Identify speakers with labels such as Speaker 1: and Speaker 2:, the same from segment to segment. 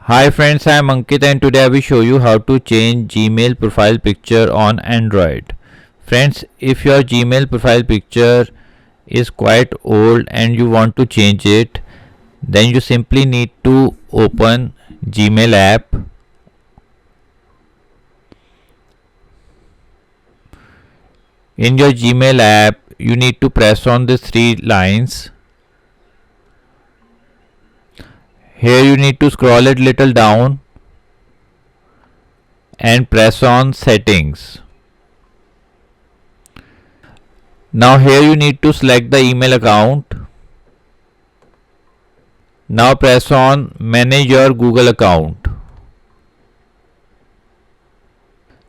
Speaker 1: Hi friends, I am Ankit and today I will show you how to change Gmail profile picture on Android. Friends, if your Gmail profile picture is quite old and you want to change it, then you simply need to open Gmail app. In your Gmail app, you need to press on the three lines. Here you need to scroll it little down and press on settings. Now here you need to select the email account. Now press on manage your Google account.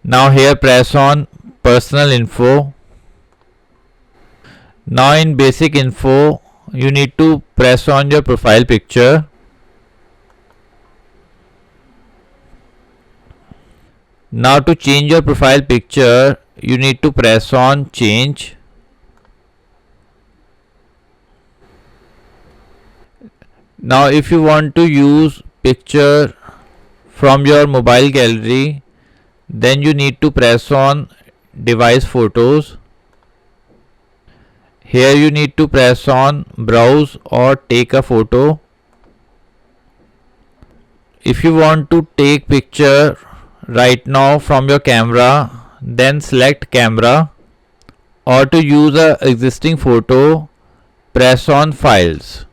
Speaker 1: Now here press on personal info. Now in basic info you need to press on your profile picture. Now to change your profile picture you need to press on change. Now if you want to use picture from your mobile gallery, then you need to press on device photos. Here you need to press on browse or take a photo. If you want to take picture right now from your camera, then select camera, or to use a existing photo, press on files.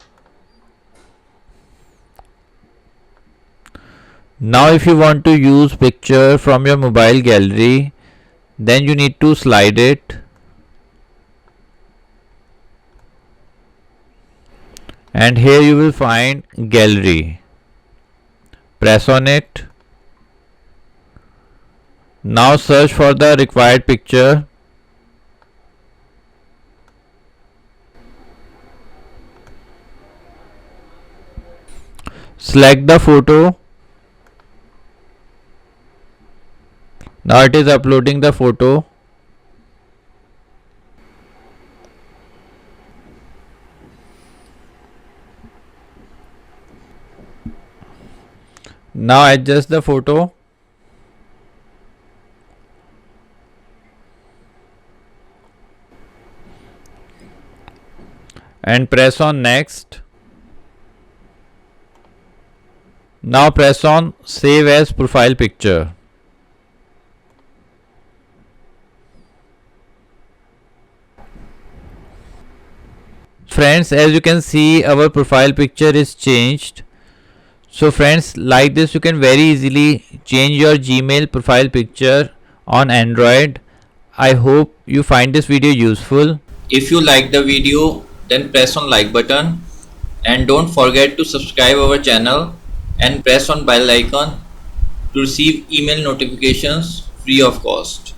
Speaker 1: Now if you want to use picture from your mobile gallery, then you need to slide it and here you will find gallery. Press on it. Now search for the required picture. Select the photo. Now it is uploading the photo. Now adjust the photo. And press on next. Now press on save as profile picture. Friends, as you can see, our profile picture is changed. So friends, like this you can very easily change your Gmail profile picture on Android. I hope you find this video useful. If you like the video, then press on like button and don't forget to subscribe our channel and press on bell icon to receive email notifications free of cost.